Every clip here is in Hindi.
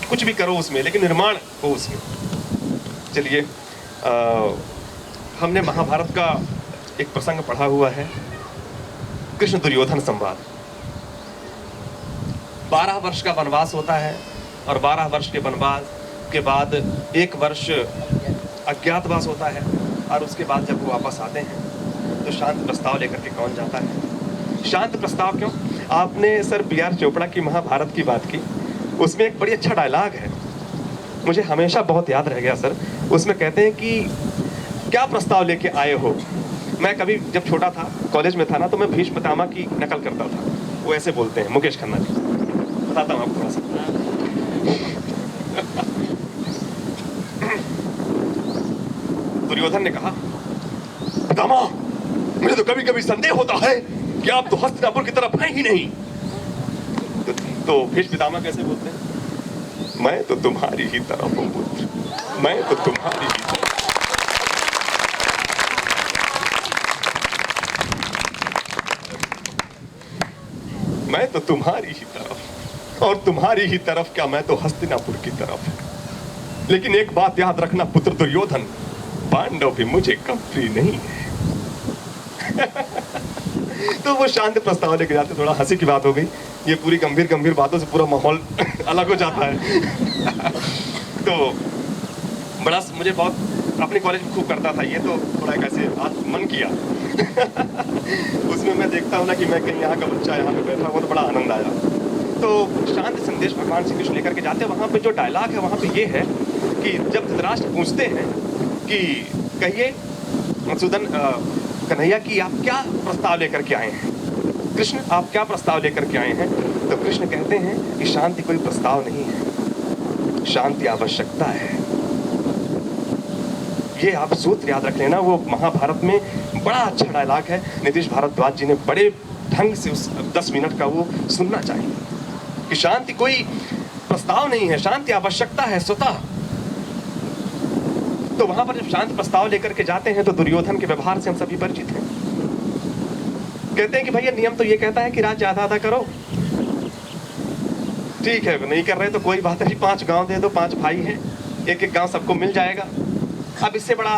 कुछ भी करो उसमें, लेकिन निर्माण हो उसमें। चलिए, हमने महाभारत का एक प्रसंग पढ़ा हुआ है, कृष्ण दुर्योधन संवाद। 12 वर्ष का वनवास होता है और 12 वर्ष के वनवास के बाद 1 वर्ष अज्ञातवास होता है, और उसके बाद जब वो वापस आते हैं तो शांति प्रस्ताव लेकर के कौन जाता है? शांति प्रस्ताव क्यों? आपने सर B.R. चोपड़ा की महाभारत की बात की, उसमें एक बड़ी अच्छा डायलॉग है, मुझे हमेशा बहुत याद रह गया सर। उसमें कहते हैं कि क्या प्रस्ताव लेके आए हो? मैं कभी जब छोटा था, कॉलेज में था ना, तो मैं भीष्म पितामह की नकल करता था। वो ऐसे बोलते हैं, मुकेश खन्ना जी, बताता हूँ आपको थोड़ा सा। दुर्योधन ने कहा, पितामह, मुझे तो कभी कभी संदेह होता है कि आप तो हस्तिनापुर की तरफ हैं ही नहीं। तो भीष्म पितामह कैसे बोलते हैं? मैं तो तुम्हारी ही तरफ हूं पुत्र, मैं तो तुम्हारी ही तरफ। मैं तो तुम्हारी ही तरफ, और तुम्हारी ही तरफ क्या, मैं तो हस्तिनापुर की तरफ। लेकिन एक बात याद रखना पुत्र दुर्योधन, पांडव भी मुझे कम प्रिय नहीं है। तो वो शांति प्रस्ताव लेके जाते, थोड़ा हंसी की बात हो गई, ये पूरी गंभीर गंभीर बातों से पूरा माहौल अलग हो जाता है। तो बड़ा मुझे बहुत अपने कॉलेज में खूब करता था ये, तो थोड़ा एक ऐसे आज मन किया। उसमें मैं देखता हूँ ना कि मैं कहीं यहाँ का बच्चा यहाँ पे बैठा हुआ, तो बड़ा आनंद आया। तो शांति संदेश भगवान श्री कृष्ण लेकर के जाते हैं। वहाँ पे जो डायलॉग है वहाँ पे ये है कि जब धृतराष्ट्र पूछते हैं कि कहिए मधुसूदन कन्हैया कि आप क्या प्रस्ताव लेकर के आए हैं, कृष्ण आप क्या प्रस्ताव लेकर के आए हैं? तो कृष्ण कहते हैं कि शांति कोई प्रस्ताव नहीं है, शांति आवश्यकता है। ये आप सूत्र याद रख लेना, वो महाभारत में बड़ा अच्छा डायलॉग है। नीतीश भारद्वाज जी ने बड़े ढंग से उस 10 मिनट का वो सुनना चाहिए कि शांति कोई प्रस्ताव नहीं है, शांति आवश्यकता है स्वतः। तो वहां पर जब शांति प्रस्ताव लेकर के जाते हैं तो दुर्योधन के व्यवहार से हम सभी परिचित हैं। कहते हैं कि भैया नियम तो ये कहता है कि राज्य आधा आधा करो, ठीक है नहीं कर रहे तो कोई बात नहीं, 5 गांव दे दो, 5 भाई हैं, एक एक गांव सबको मिल जाएगा। अब इससे बड़ा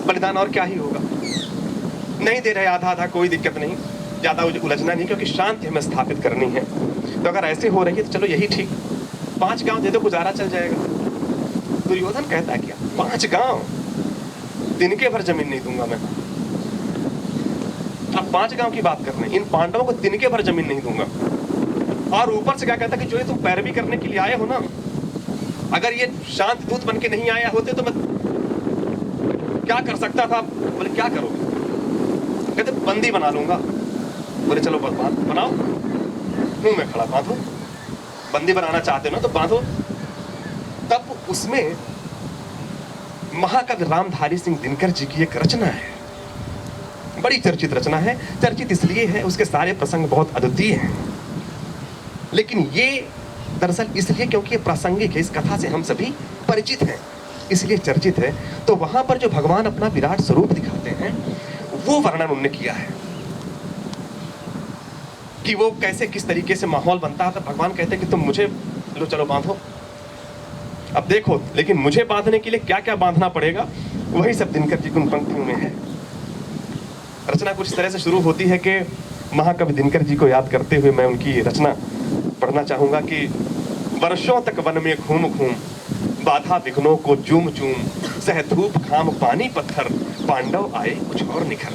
बलिदान और क्या ही होगा। नहीं दे रहे आधा आधा, कोई दिक्कत नहीं, ज्यादा उलझना नहीं, क्योंकि शांति हमें स्थापित करनी है। तो अगर ऐसे हो रही है तो चलो यही ठीक, 5 गांव दे दो, गुजारा चल जाएगा। दुर्योधन कहता है क्या 5 गांव, दिन के भर जमीन नहीं दूंगा मैं। अब 5 गांव की बात कर रहे हैं, इन पांडवों को दिन के भर जमीन नहीं दूंगा। और ऊपर से क्या कहता कि जो ये तुम पैरवी करने के लिए आए हो ना, अगर ये शांत दूत बन के नहीं आया होते तो मैं क्या कर सकता था? बोले क्या करोगे? कहते बंदी बना लूंगा। बोले चलो बनाओ, मुंह में खड़ा बांधो, बंदी बनाना चाहते हो ना तो बांधो। तब उसमें महाकवि रामधारी सिंह दिनकर जी की एक रचना है, बड़ी चर्चित रचना है। चर्चित इसलिए है, उसके सारे प्रसंग बहुत अद्वितीय हैं, लेकिन ये दरअसल इसलिए क्योंकि ये प्रासंगिक है, इस कथा से हम सभी परिचित हैं, इसलिए चर्चित है। तो वहां पर जो भगवान अपना विराट स्वरूप दिखाते हैं वो वर्णन उन्होंने किया है कि वो कैसे किस तरीके से माहौल बनता है। तो भगवान कहते हैं कि तुम मुझे लो चलो बांधो, अब देखो, लेकिन मुझे बांधने के लिए क्या क्या बांधना पड़ेगा वही सब दिनकर जी की उन पंक्तियों में है। रचना कुछ इस तरह से शुरू होती है कि महाकवि दिनकर जी को याद करते हुए मैं उनकी रचना पढ़ना चाहूंगा कि वर्षों तक वन में घूम घूम, बाधा विघ्नों को चूम चूम, सह धूप घाम पानी पत्थर, पांडव आए कुछ और निखर।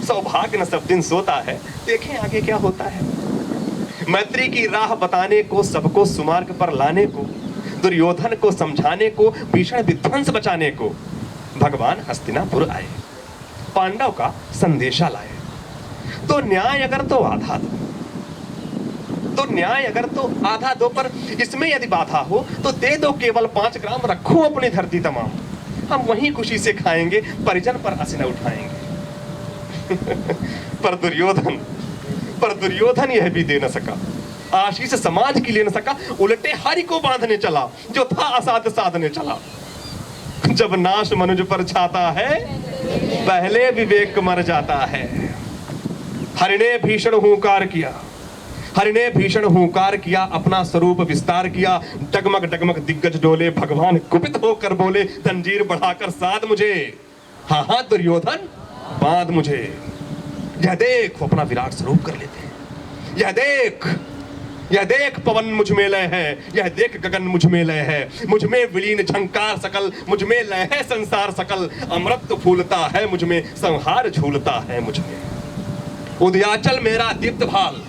सौभाग्य न सब दिन सोता है, देखें आगे क्या होता है। मैत्री की राह बताने को, सबको सुमार्ग पर लाने को, दुर्योधन को समझाने को, भीषण विध्वंस बचाने को भगवान हस्तिनापुर आए, पांडव का संदेशा लाए। तो न्याय अगर तो आधा दो, तो न्याय अगर तो आधा दो, पर इसमें यदि बाधा हो तो दे दो केवल 5 ग्राम, रखो अपनी धरती तमाम, हम वहीं खुशी से खाएंगे, परिजन पर असीना उठाएंगे। पर दुर्योधन यह भी दे न सका, आशीष समाज की ले न सका, उलटे हरि को बांधने चला, जो था असाध्य साधने चला। जब नाश मनुज पर छाता है, पहले विवेक मर जाता है। हरि ने भीषण हुंकार किया, हरि ने भीषण हुंकार किया, अपना स्वरूप विस्तार किया। डगमग डगमग दिग्गज डोले, भगवान कुपित होकर बोले, जंजीर बढ़ाकर साध मुझे, हाँ हाँ दुर्योधन बांध मुझे। यह देख, वो अपना विराट स्वरूप कर लेते हैं। यह देख पवन मुझ में लय है, यह देख गगन मुझ में लय है, मुझ में विलीन झंकार सकल, मुझ में लय है संसार सकल। अमृत फूलता है मुझ में, संहार झूलता है मुझ में। उदयाचल मेरा दीप्त भाल,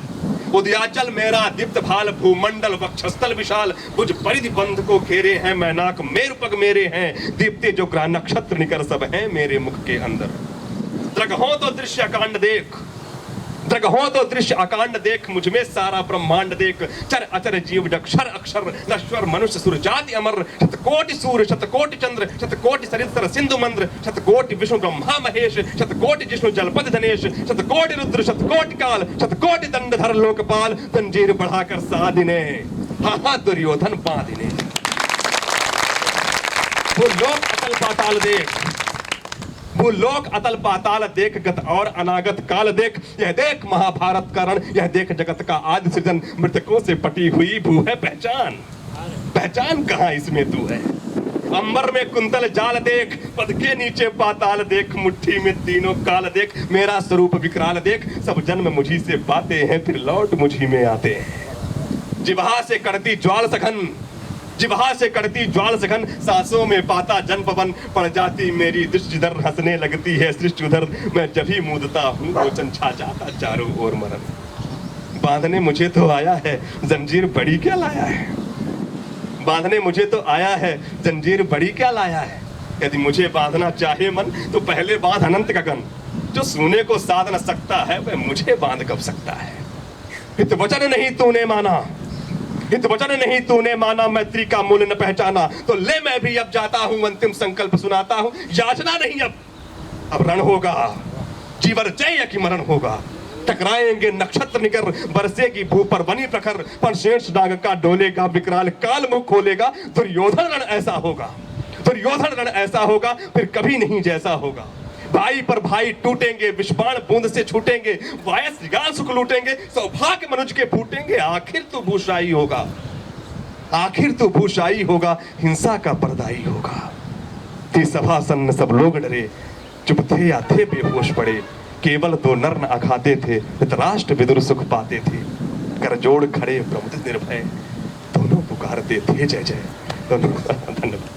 उदयाचल मेरा दीप्त भाल, भूमंडल वक्षस्थल विशाल। बुझ परिधि बंध को घेरे हैं, मैनाक मेरुपग मेरे हैं। दीप्ते जो ग्रह नक्षत्र निकर सब हैं मेरे मुख के अंदर। द्रगहों तो दृश्य अकांड देख, द्रगहों तो दृश्य अकांड देख, मुझ में सारा ब्रह्मांड देख। चर अचर जीव जक्षर अक्षर, नश्वर मनुष्य सुर जाति अमर। शतकोटि सूर्य शतकोटि चंद्र, शतकोटि सरित्र सिंधु मंद्र। शतकोटि विष्णु ब्रह्मा महेश, शतकोटि जिष्णु जलपति धनेश। शतकोटि रुद्र शतकोटि काल, शतकोटि दंडधर लोकपाल। जंजीर बढ़ाकर साधिने, हाँ हाँ दुर्योधन बांधिने। वो लोक अतल पाताल देख, वो लोक अतल पाताल देख, गत और अनागत काल देख। यह देख महाभारत का रण, यह देख जगत का आदि सृजन। मृतकों से पटी हुई भू है पहचान, पहचान कहाँ इसमें तू है। अंबर में कुंतल जाल देख, पद के नीचे पाताल देख। मुट्ठी में तीनों काल देख, मेरा स्वरूप विकराल देख। सब जन्म मुझी से पाते हैं, फिर लौट मुझी में आते हैं। जिह्वा से कड़ती ज्वाल सघन, जिह्वा से कड़ती ज्वाल सघन। सांसों में पाता जन पवन, पड़ जाती मेरी दृष्टि इधर, हंसने लगती है सृष्टि उधर। मैं जब ही मूदता हूँ रोचन छा जाता चारों ओर मरण। बांधने मुझे तो आया है, जंजीर बड़ी क्या लाया है। बांधने मुझे तो आया है, जंजीर बड़ी क्या लाया है। यदि मुझे बांधना चाहे मन, तो पहले बांध अनंत गगन। जो सोने को साध न सकता है, वह मुझे बांध कब सकता है। हित वचन नहीं तूने माना, हित वचन नहीं तूने माना, मैत्री का मूल्य न पहचाना। तो ले मैं भी अब जाता हूं, अंतिम संकल्प सुनाता हूं। याचना नहीं अब रण होगा, जीवन जय की मरण होगा। टकराएंगे नक्षत्र निकर, बरसेगी भू पर बनी प्रखर। पर शेष नाग का डोलेगा, विकराल काल मुख खोलेगा। दुर्योधन रण ऐसा होगा, दुर्योधन रण ऐसा होगा, फिर कभी नहीं जैसा होगा। भाई पर भाई टूटेंगे, विषबाण बूंद से छूटेंगे। वायस श्रृगाल सुख लूटेंगे, सौभाग्य मनुज के फूटेंगे। आखिर तो भूषाई होगा, आखिर तो भूषाई होगा, हिंसा का परदाई होगा। थी सभा सन्न सब लोग डरे, चुप थे या थे बेहोश पड़े। केवल दो नर न अखाते थे, धृतराष्ट्र विदुर सुख पाते थे। कर जोड़ खड़े प्रमुदित निर्भय, दोनों पुकारते थे जय जय। दोनों धन्यवाद।